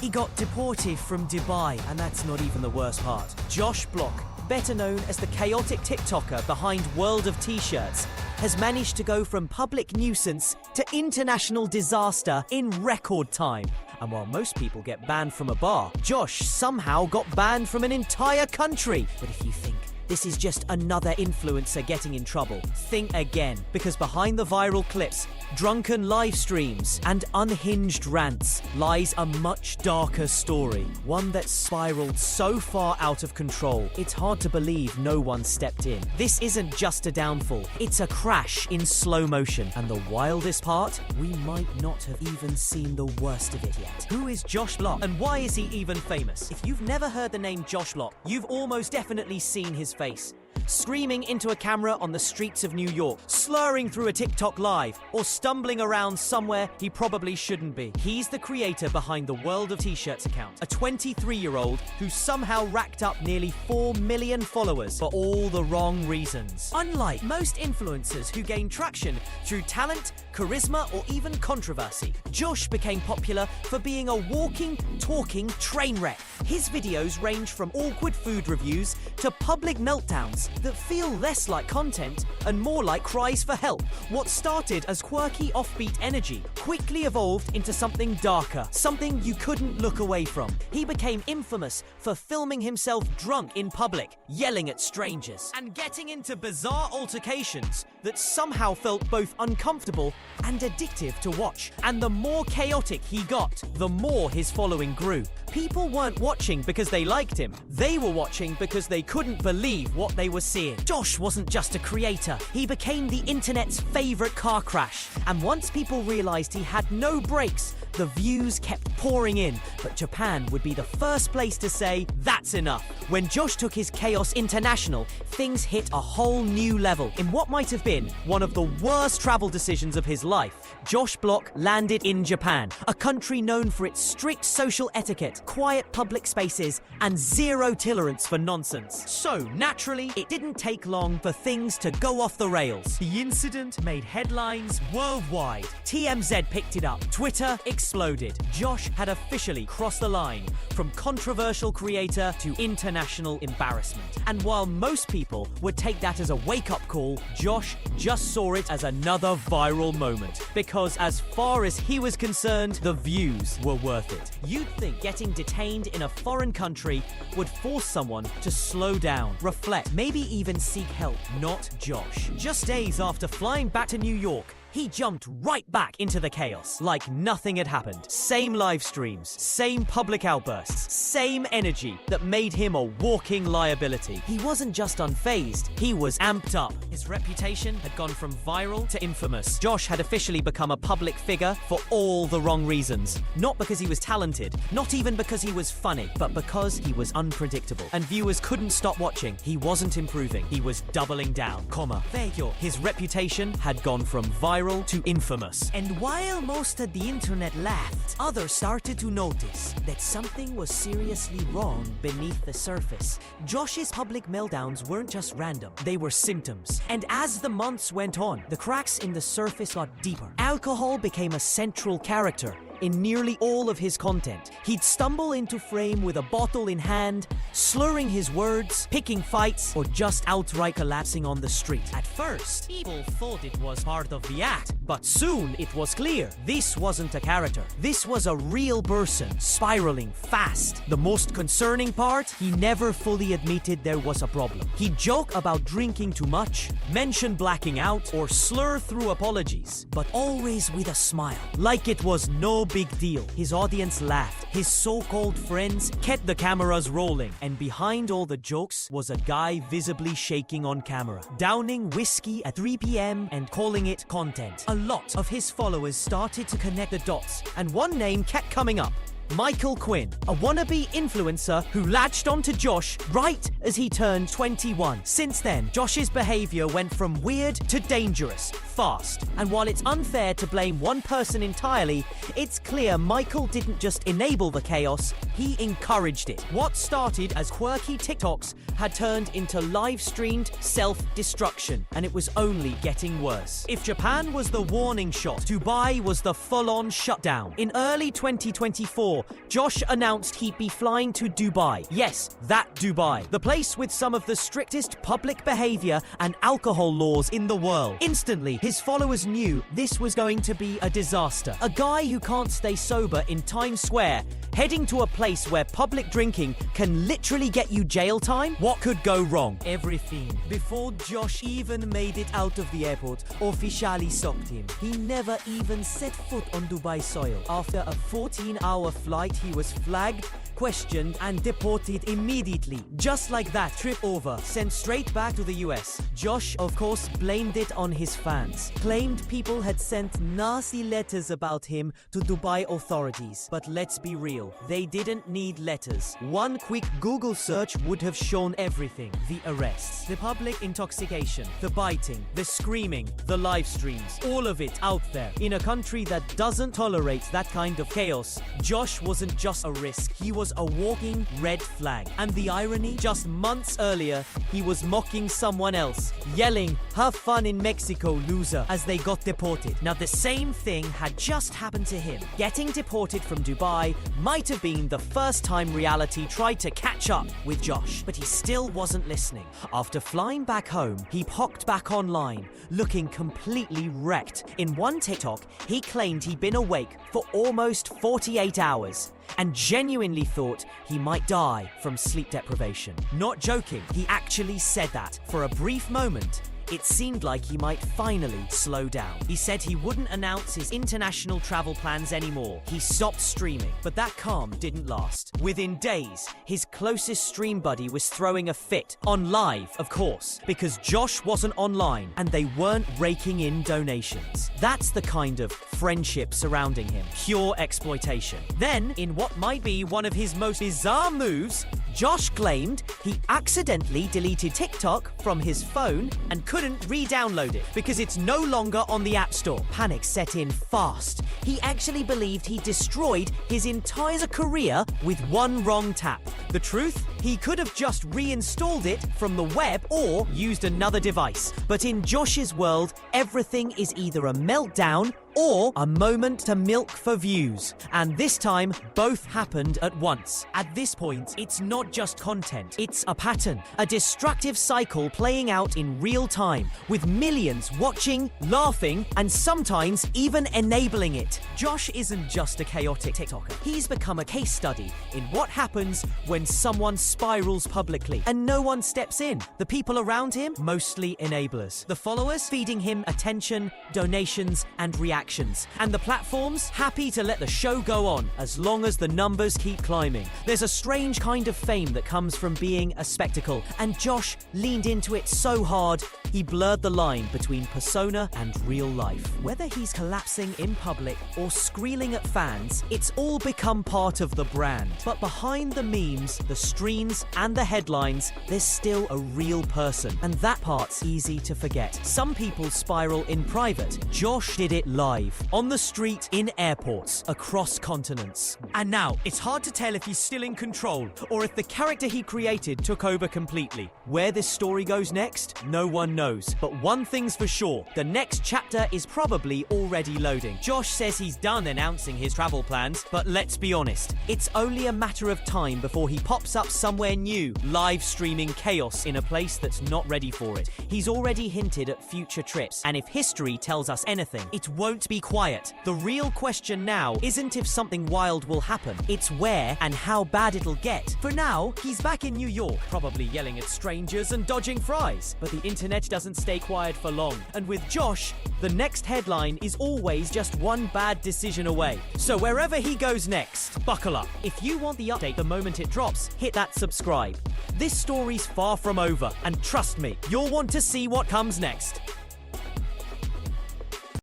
He got deported from Dubai, and that's not even the worst part. Josh Block, better known as the chaotic TikToker behind World of T-shirts, has managed to go from public nuisance to international disaster in record time. And while most people get banned from a bar, Josh somehow got banned from an entire country. But if you think this is just another influencer getting in trouble, think again, because behind the viral clips, drunken live streams, and unhinged rants lies a much darker story. One that spiraled so far out of control, it's hard to believe no one stepped in. This isn't just a downfall, it's a crash in slow motion. And the wildest part, we might not have even seen the worst of it yet. Who is Josh Block, and why is he even famous? If you've never heard the name Josh Block, you've almost definitely seen his face. Screaming into a camera on the streets of New York, slurring through a TikTok live, or stumbling around somewhere he probably shouldn't be. He's the creator behind the World of T-shirts account, a 23-year-old who somehow racked up nearly 4 million followers for all the wrong reasons. Unlike most influencers who gain traction through talent, charisma, or even controversy, Josh became popular for being a walking, talking train wreck. His videos range from awkward food reviews to public meltdowns that feel less like content and more like cries for help. What started as quirky, offbeat energy quickly evolved into something darker, something you couldn't look away from. He became infamous for filming himself drunk in public, yelling at strangers, and getting into bizarre altercations that somehow felt both uncomfortable and addictive to watch. And the more chaotic he got, the more his following grew. People weren't watching because they liked him. They were watching because they couldn't believe what they were seeing. Josh wasn't just a creator. He became the internet's favorite car crash. And once people realized he had no brakes, the views kept pouring in. But Japan would be the first place to say, that's enough. When Josh took his chaos international, things hit a whole new level. In what might have been one of the worst travel decisions of his life, Josh Block landed in Japan, a country known for its strict social etiquette, quiet public spaces, and zero tolerance for nonsense. So, naturally, it didn't take long for things to go off the rails. The incident made headlines worldwide. TMZ picked it up. Twitter exploded. Josh had officially crossed the line from controversial creator to international embarrassment. And while most people would take that as a wake-up call, Josh just saw it as another viral moment. Because as far as he was concerned, the views were worth it. You'd think getting detained in a foreign country would force someone to slow down, reflect, maybe even seek help. Not Josh. Just days after flying back to New York, he jumped right back into the chaos, like nothing had happened. Same live streams, same public outbursts, same energy that made him a walking liability. He wasn't just unfazed, he was amped up. His reputation had gone from viral to infamous. Josh had officially become a public figure for all the wrong reasons. Not because he was talented, not even because he was funny, but because he was unpredictable. And viewers couldn't stop watching. He wasn't improving, he was doubling down, His reputation had gone from viral to infamous. And while most of the internet laughed, others started to notice that something was seriously wrong beneath the surface. Josh's public meltdowns weren't just random, they were symptoms. And as the months went on, the cracks in the surface got deeper. Alcohol became a central character in nearly all of his content. He'd stumble into frame with a bottle in hand, slurring his words, picking fights, or just outright collapsing on the street. At first, people thought it was part of the act, but soon it was clear this wasn't a character. This was a real person, spiraling fast. The most concerning part, he never fully admitted there was a problem. He'd joke about drinking too much, mention blacking out, or slur through apologies, but always with a smile, like it was no big deal. His audience laughed. His so-called friends kept the cameras rolling. And behind all the jokes was a guy visibly shaking on camera, downing whiskey at 3 p.m. and calling it content. A lot of his followers started to connect the dots, and one name kept coming up. Michael Quinn, a wannabe influencer who latched onto Josh right as he turned 21. Since then, Josh's behavior went from weird to dangerous, fast. And while it's unfair to blame one person entirely, it's clear Michael didn't just enable the chaos, he encouraged it. What started as quirky TikToks had turned into live-streamed self-destruction, and it was only getting worse. If Japan was the warning shot, Dubai was the full-on shutdown. In early 2024, 2024, Josh announced he'd be flying to Dubai. Yes, that Dubai. The place with some of the strictest public behavior and alcohol laws in the world. Instantly, his followers knew this was going to be a disaster. A guy who can't stay sober in Times Square, heading to a place where public drinking can literally get you jail time? What could go wrong? Everything. Before Josh even made it out of the airport, officially stopped him. He never even set foot on Dubai soil. After a 14-hour flight, he was flagged, questioned, and deported immediately. Just like that, trip over, sent straight back to the US. Josh, of course, blamed it on his fans. Claimed people had sent nasty letters about him to Dubai authorities. But let's be real, they didn't need letters. One quick Google search would have shown everything. The arrests, the public intoxication, the biting, the screaming, the live streams, all of it out there. In a country that doesn't tolerate that kind of chaos, Josh wasn't just a risk, he was a walking red flag. And the irony, just months earlier, he was mocking someone else, yelling, "Have fun in Mexico, loser," as they got deported. Now the same thing had just happened to him. Getting deported from Dubai might have been the first time reality tried to catch up with Josh, but he still wasn't listening. After flying back home, he popped back online, looking completely wrecked. In one TikTok, he claimed he'd been awake for almost 48 hours and genuinely thought he might die from sleep deprivation. Not joking, he actually said that. For a brief moment, it seemed like he might finally slow down. He said he wouldn't announce his international travel plans anymore. He stopped streaming, but that calm didn't last. Within days, his closest stream buddy was throwing a fit, on live, of course, because Josh wasn't online and they weren't raking in donations. That's the kind of friendship surrounding him. Pure exploitation. Then, in what might be one of his most bizarre moves, Josh claimed he accidentally deleted TikTok from his phone and couldn't re-download it because it's no longer on the App Store. Panic set in fast. He actually believed he destroyed his entire career with one wrong tap. The truth? He could have just reinstalled it from the web or used another device. But in Josh's world, everything is either a meltdown or a moment to milk for views. And this time, both happened at once. At this point, it's not just content, it's a pattern, a destructive cycle playing out in real time, with millions watching, laughing, and sometimes even enabling it. Josh isn't just a chaotic TikToker. He's become a case study in what happens when someone spirals publicly and no one steps in. The people around him, mostly enablers. The followers, feeding him attention, donations, and reactions. And the platforms, happy to let the show go on as long as the numbers keep climbing. There's a strange kind of fame that comes from being a spectacle, and Josh leaned into it so hard, he blurred the line between persona and real life. Whether he's collapsing in public or squealing at fans, it's all become part of the brand. But behind the memes, the streams, and the headlines, there's still a real person, and that part's easy to forget. Some people spiral in private. Josh did it live, on the street, in airports, across continents. And now, it's hard to tell if he's still in control, or if the character he created took over completely. Where this story goes next, no one knows. But one thing's for sure, the next chapter is probably already loading. Josh says he's done announcing his travel plans, but let's be honest, it's only a matter of time before he pops up somewhere new, live streaming chaos in a place that's not ready for it. He's already hinted at future trips, and if history tells us anything, it won't be quiet. The real question now isn't if something wild will happen, it's where and how bad it'll get. For now, he's back in New York, probably yelling at strangers and dodging fries. But the internet doesn't stay quiet for long, and with Josh, the next headline is always just one bad decision away. So wherever he goes next, buckle up. If you want the update the moment it drops, hit that subscribe. This story's far from over, and trust me, you'll want to see what comes next.